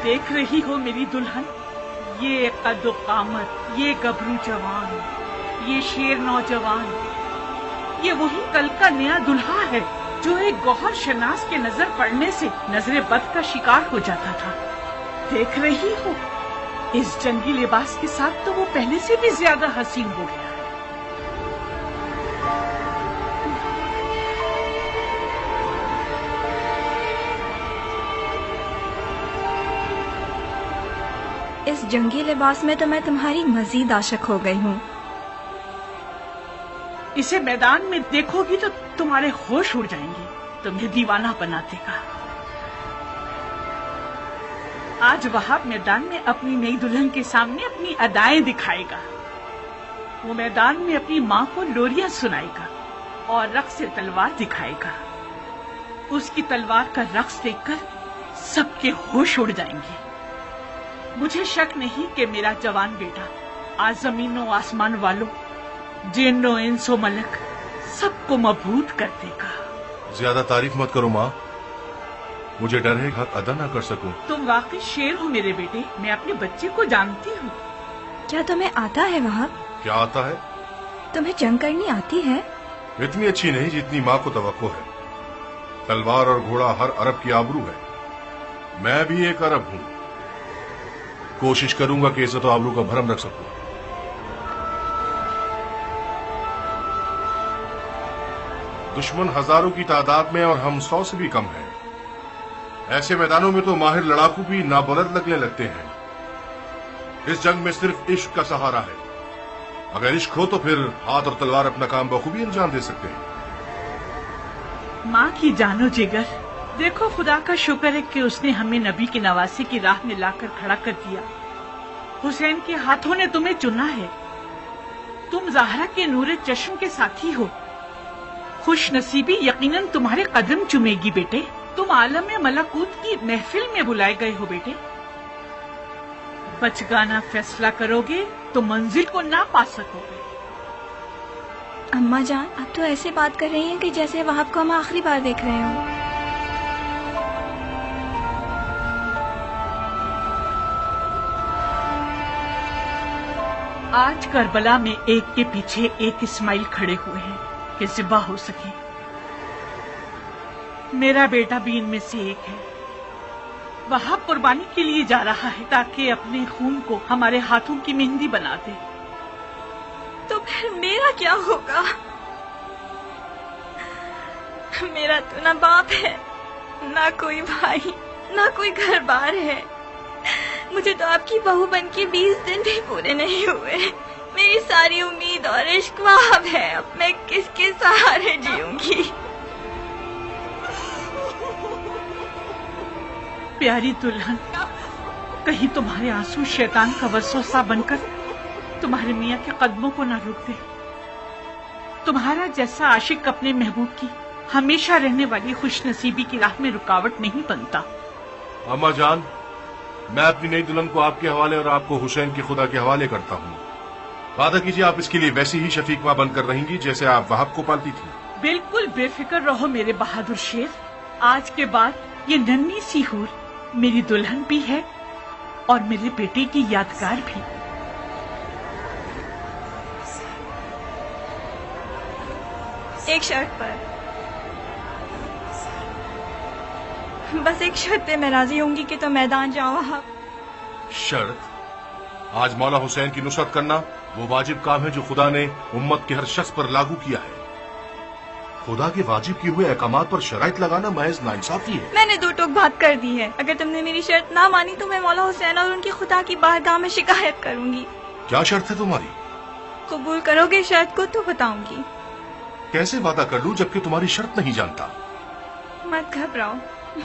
देख रही हो मेरी दुल्हन, ये कद कामत, ये गबरू जवान, ये शेर नौजवान, ये वही कल का नया दुल्हा है जो एक गौहर शनास के नजर पड़ने से नजरे बद का शिकार हो जाता था। देख रही हो, इस जंगी लिबास के साथ तो वो पहले से भी ज्यादा हसीन हो गया है। इस जंगी लिबास में तो मैं तुम्हारी मजीद आशिक हो गई हूँ। इसे मैदान में देखोगी तो तुम्हारे होश उड़ जाएंगे, तुम्हें दीवाना बना देगा। आज वहाब मैदान में अपनी नई दुल्हन के सामने अपनी अदाएं दिखाएगा। वो मैदान में अपनी माँ को लोरियां सुनाएगा और रक्स से तलवार दिखाएगा। उसकी तलवार का रक्स देखकर सबके होश उड़ जाएंगे। मुझे शक नहीं कि मेरा जवान बेटा आज जमीनों आसमान वालों, जिन्नो इंसो मलक सबको मबहूत कर देगा। ज्यादा तारीफ मत करो माँ, मुझे डर है हक अदा ना कर सकूं। तुम वाकई शेर हो मेरे बेटे, मैं अपने बच्चे को जानती हूँ। क्या तुम्हें आता है वहाब? क्या आता है? तुम्हें जंग करनी आती है? इतनी अच्छी नहीं जितनी माँ को तवक्को है। तलवार और घोड़ा हर अरब की आबरू है। मैं भी एक अरब हूँ। कोशिश करूंगा कि इज्जत और आबरू का भरम रख सकूं। दुश्मन हजारों की तादाद में और हम 100 से भी कम हैं। ऐसे मैदानों में तो माहिर लड़ाकू भी नाबुलंद लगने लगते हैं। इस जंग में सिर्फ इश्क का सहारा है। अगर इश्क हो तो फिर हाथ और तलवार अपना काम बखूबी अंजाम दे सकते हैं। माँ की जानो जिगर, देखो खुदा का शुक्र है कि उसने हमें नबी की नवासी की राह में लाकर खड़ा कर दिया। हुसैन के हाथों ने तुम्हें चुना है। तुम ज़हरा के नूरे चश्म के साथी हो। खुश नसीबी यकीनन तुम्हारे कदम चुमेगी बेटे। तुम आलम मलाकूत की महफिल में बुलाए गए हो बेटे। बचगाना फैसला करोगे तो मंजिल को ना पा सकोगे। अम्मा जान, अब तो ऐसे बात कर रही हैं कि जैसे वहाब को हम आखिरी बार देख रहे हो। आज करबला में एक के पीछे एक इस्माइल खड़े हुए हैं कि ज़िबा हो सके। मेरा बेटा भी इनमें से एक है। वहाब कुर्बानी के लिए जा रहा है ताकि अपने खून को हमारे हाथों की मेहंदी बना दे। तो फिर मेरा क्या होगा? मेरा तो ना बाप है, ना कोई भाई, ना कोई घर बार है। मुझे तो आपकी बहू बन के 20 दिन भी पूरे नहीं हुए। मेरी सारी उम्मीद और इश्क वहाब है। अब मैं किसके सहारे जीऊंगी? प्यारी दुल्हन, कहीं तुम्हारे आंसू शैतान का वसवसा बनकर तुम्हारे मियाँ के कदमों को ना रोक दे। तुम्हारा जैसा आशिक अपने महबूब की हमेशा रहने वाली खुशनसीबी की राह में रुकावट नहीं बनता। अम्मा जान, मैं अपनी नई दुल्हन को आपके हवाले और आपको हुसैन के खुदा के हवाले करता हूँ। वादा कीजिए आप इसके लिए वैसी ही शफीक माँ बनकर रहेंगी जैसे आप वहाब को पालती थी। बिल्कुल बेफिक्र रहो मेरे बहादुर शेर। आज के बाद ये नन्ही सी हूर मेरी दुल्हन भी है और मेरे बेटे की यादगार भी। एक शर्त पर, बस एक शर्त पे मैं राजी होंगी कि तो मैदान जाओ वहाब। शर्त? आज मौला हुसैन की नुसरत करना वो वाजिब काम है जो खुदा ने उम्मत के हर शख्स पर लागू किया है। खुदा के वाजिब किए हुए अहकामात पर शराइत लगाना महज नाइंसाफी है। मैंने 2 टोक बात कर दी है। अगर तुमने मेरी शर्त ना मानी तो मैं मौला हुसैन और उनकी खुदा की बारगाह में शिकायत करूंगी। क्या शर्त है तुम्हारी? कबूल करोगे शर्त को तो बताऊंगी। कैसे वादा कर लूं जबकि तुम्हारी शर्त नहीं जानता? मत घबराओ,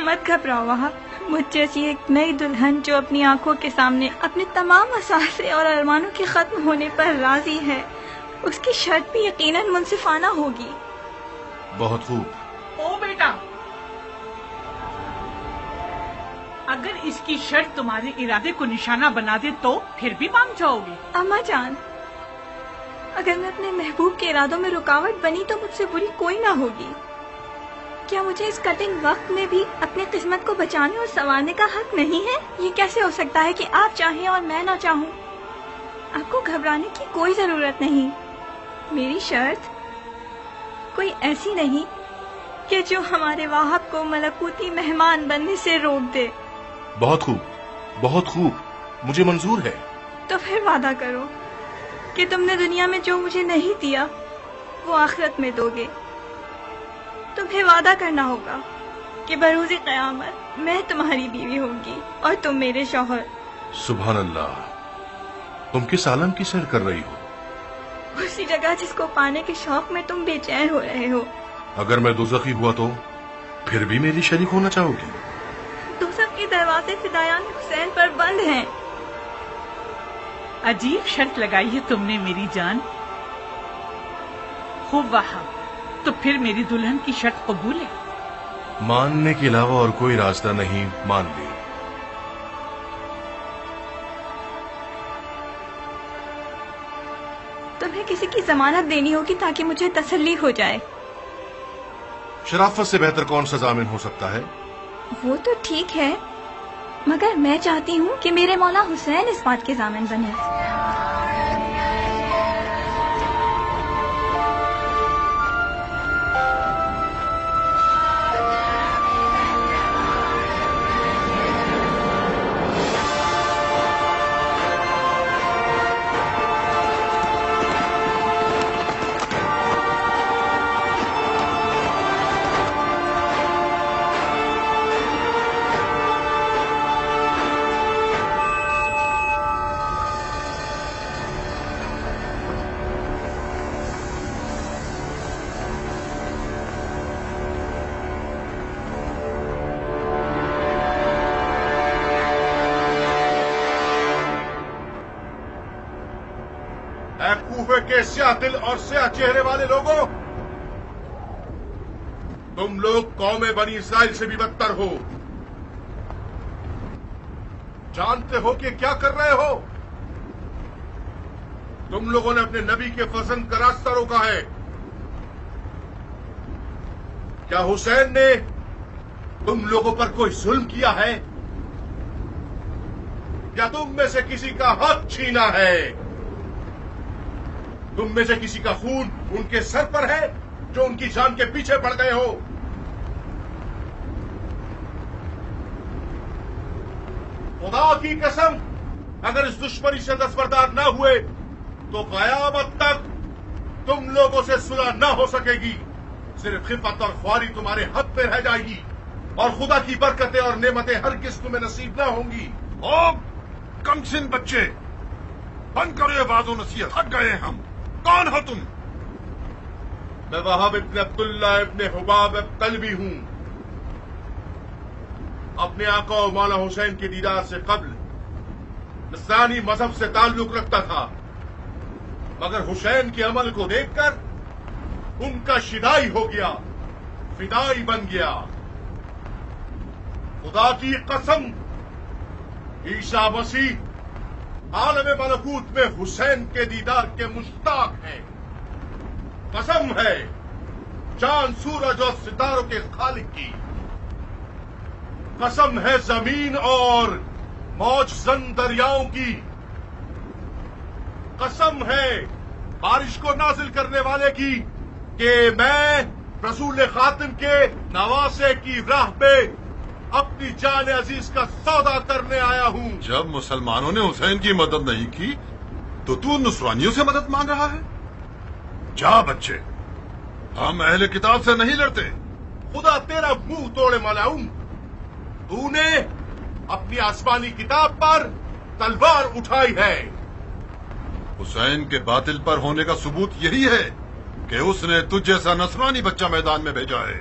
मत घबराओ वहाब। मुझ जैसी एक नई दुल्हन जो अपनी आंखों के सामने अपने तमाम असासे और अरमानों के खत्म होने पर राजी है, उसकी शर्त भी यकीनन मुनसिफाना होगी। बहुत खूब। ओ बेटा, अगर इसकी शर्त तुम्हारे इरादे को निशाना बना दे तो फिर भी मान जाओगे? अम्मा जान, अगर मैं अपने महबूब के इरादों में रुकावट बनी तो मुझसे बुरी कोई ना होगी। کیا مجھے اس کٹھن وقت میں بھی اپنی قسمت کو بچانے اور سنوارنے کا حق نہیں ہے؟ یہ کیسے ہو سکتا ہے کہ آپ چاہیں اور میں نہ چاہوں؟ آپ کو گھبرانے کی کوئی ضرورت نہیں. میری شرط کوئی ایسی نہیں کہ جو ہمارے واہب کو ملکوتی مہمان بننے سے روک دے. بہت خوب، بہت خوب، مجھے منظور ہے. تو پھر وعدہ کرو کہ تم نے دنیا میں جو مجھے نہیں دیا وہ آخرت میں دو گے. تمہیں وعدہ کرنا ہوگا کہ بروز قیامت میں تمہاری بیوی ہوگی اور تم میرے شوہر. سبحان اللہ، تم کس عالم کی سیر کر رہی ہو؟ اسی جگہ جس کو پانے کے شوق میں تم بے چین ہو رہے ہو. اگر میں دوزخی ہوا تو پھر بھی میری شریک ہونا چاہو گی؟ دوزخ کے دروازے فدایان حسین پر بند ہیں. عجیب شرط لگائی ہے تم نے میری جان. خوب وہاں، تو پھر میری دلہن کی شرط قبول ہے؟ ماننے کے علاوہ اور کوئی راستہ نہیں، مان لی. تمہیں کسی کی ضمانت دینی ہوگی تاکہ مجھے تسلی ہو جائے. شرافت سے بہتر کون سا ضامن ہو سکتا ہے؟ وہ تو ٹھیک ہے، مگر میں چاہتی ہوں کہ میرے مولا حسین اس بات کے ضامن بنے. اے کوفے کے سیاہ دل اور سیاہ چہرے والے لوگوں، تم لوگ قوم بنی اسرائیل سے بھی بدتر ہو. جانتے ہو کہ کیا کر رہے ہو؟ تم لوگوں نے اپنے نبی کے فرزند کا راستہ روکا ہے. کیا حسین نے تم لوگوں پر کوئی ظلم کیا ہے؟ یا تم میں سے کسی کا حق چھینا ہے؟ تم میں سے کسی کا خون ان کے سر پر ہے جو ان کی جان کے پیچھے پڑ گئے ہو؟ خدا کی قسم، اگر اس دشمنی سے دستبردار نہ ہوئے تو قیامت تک تم لوگوں سے صلح نہ ہو سکے گی. صرف خفت اور خواری تمہارے حق پہ رہ جائے گی اور خدا کی برکتیں اور نعمتیں ہرگز تمہیں نصیب نہ ہوں گی. او کم سن بچے، بند کرو یہ واضح نصیحت، تھک گئے ہم. کون ہو تم؟ میں وہاب ابن عبداللہ ابن حباب قلبی ہوں. اپنے آقا و مولا حسین کے دیدار سے قبل نصرانی مذہب سے تعلق رکھتا تھا، مگر حسین کے عمل کو دیکھ کر ان کا شدائی ہو گیا، فدائی بن گیا. خدا کی قسم، عیسیٰ مسیح عالم ملکوت میں حسین کے دیدار کے مشتاق ہیں. قسم ہے چاند سورج اور ستاروں کے خالق کی، قسم ہے زمین اور موج زن دریاؤں کی، قسم ہے بارش کو نازل کرنے والے کی کہ میں رسول خاتم کے نواسے کی راہ پہ اپنی جان عزیز کا سودا کرنے آیا ہوں. جب مسلمانوں نے حسین کی مدد نہیں کی تو نصرانیوں سے مدد مانگ رہا ہے؟ جا بچے، ہم اہل کتاب سے نہیں لڑتے. خدا تیرا منہ توڑے ملاؤں، تو نے اپنی آسمانی کتاب پر تلوار اٹھائی ہے. حسین کے باطل پر ہونے کا ثبوت یہی ہے کہ اس نے تجھ جیسا نصرانی بچہ میدان میں بھیجا ہے.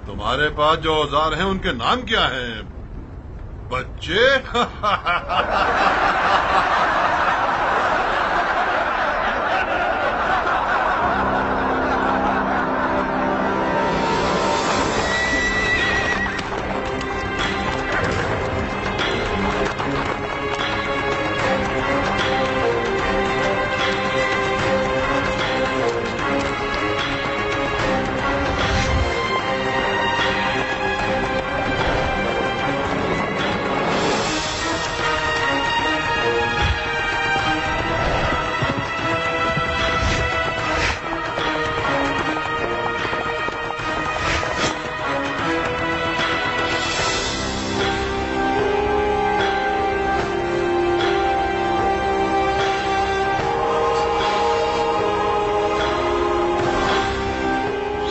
تمہارے پاس جو اوزار ہیں ان کے نام کیا ہیں بچے؟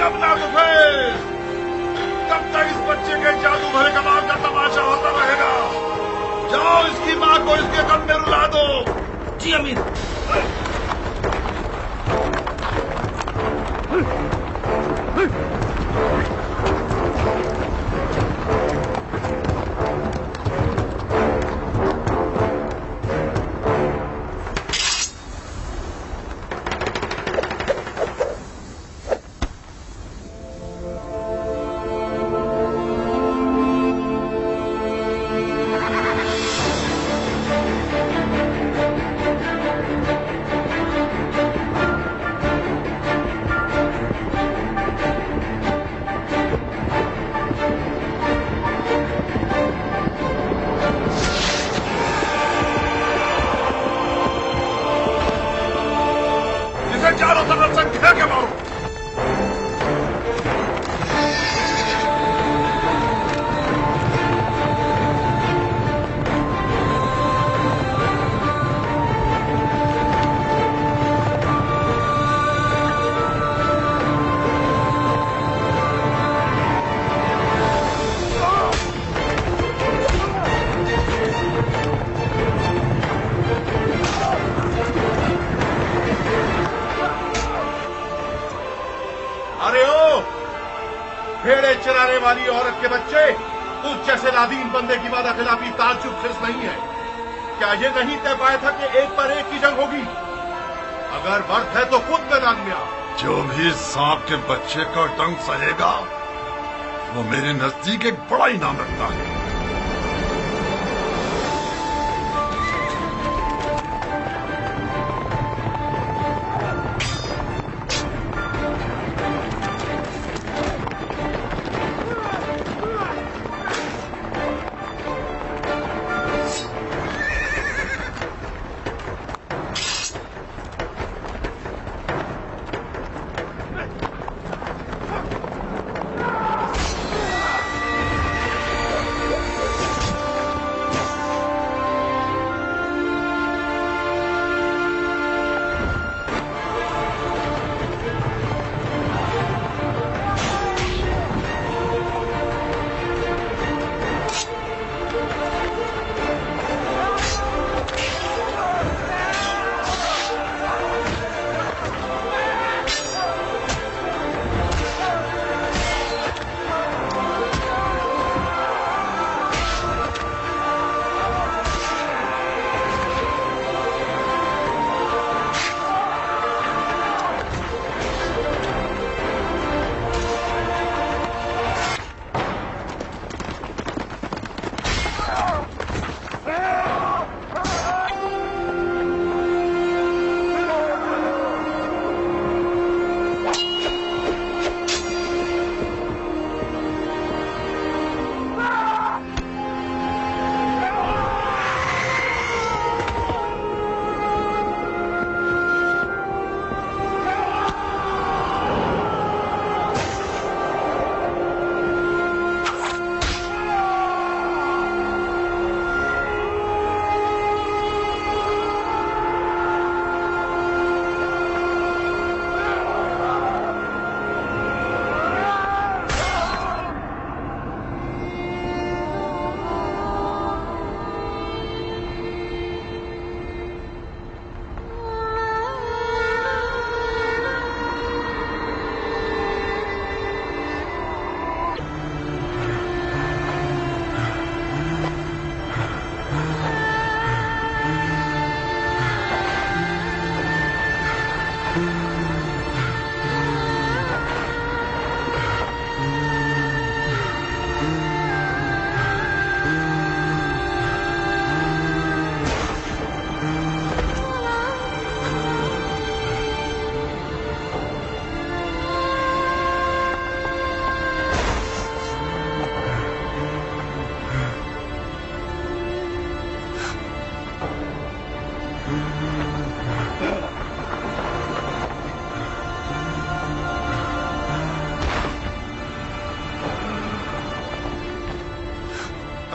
جب نہ حسین، تب تک اس بچے کے جادو بھرے کمال کا تماشا ہوتا رہے گا. جاؤ اس کی ماں کو اس کے غم میں رلا دو. جی امیر. چاروں طرف سے گھیر کے مارو. ارے او بھیڑے چرانے والی عورت کے بچے، اس جیسے نادین بندے کی وعدہ خلافی تعجب خیز نہیں ہے. کیا یہ نہیں طے پایا تھا کہ ایک پر ایک کی جنگ ہوگی؟ اگر برت ہے تو خود میدان میں آ. جو بھی سانپ کے بچے کا ڈنگ سہے گا وہ میرے نزدیک ایک بڑا انعام رکھتا ہے.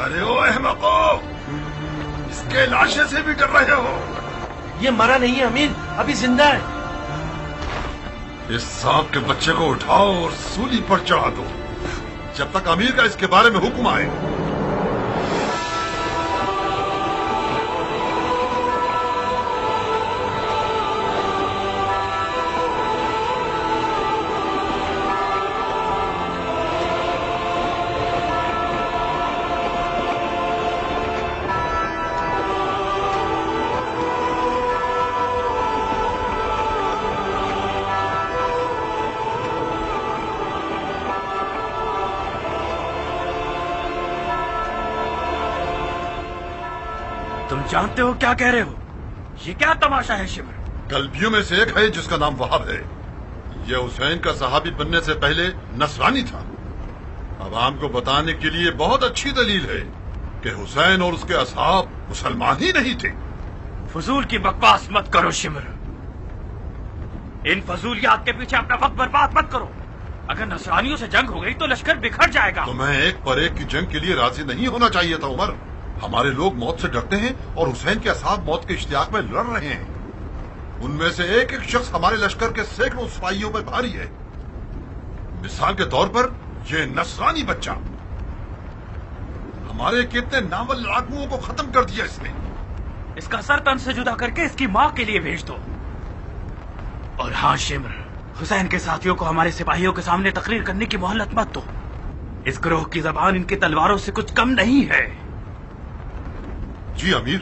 ارے او احمقو، اس کے لاشے سے بھی ڈر رہے ہو؟ یہ مرا نہیں ہے امیر، ابھی زندہ ہے. اس सांप کے बच्चे को उठाओ और सूली पर चढ़ा दो जब तक अमीर का इसके बारे में हुक्म आए। तुम जानते हो क्या कह रहे हो? ये क्या तमाशा है शिमर? कल्बियों में से एक है जिसका नाम वहाब है। यह हुसैन का सहाबी बनने से पहले नसरानी था। अवाम को बताने के लिए बहुत अच्छी दलील है कि हुसैन और उसके असहाब मुसलमान ही नहीं थे। फजूल की बकवास मत करो शिमर। इन फजूलियात के पीछे अपना वक्त बर्बाद मत करो। अगर नसरानियों से जंग हो गई तो लश्कर बिखर जाएगा। तुम्हें एक पर एक की जंग के लिए राजी नहीं होना चाहिए था उमर। हमारे लोग मौत से डरते हैं और हुसैन के असहाब मौत के इश्तियाक में लड़ रहे हैं। उनमें से एक एक शख्स हमारे लश्कर के सैकड़ों सिपाहियों पर भारी है। मिसाल के तौर पर यह नसरानी बच्चा हमारे कितने नावल लड़ाकुओं को खत्म कर दिया इसने। इसका सर तन से जुदा करके इसकी माँ के लिए भेज दो। और हाँ शिमर, हुसैन के साथियों को हमारे सिपाहियों के सामने तकरीर करने की मोहलत मत दो। इस ग्रोह की जबान इनकी तलवारों से कुछ कम नहीं है। जी अमीर।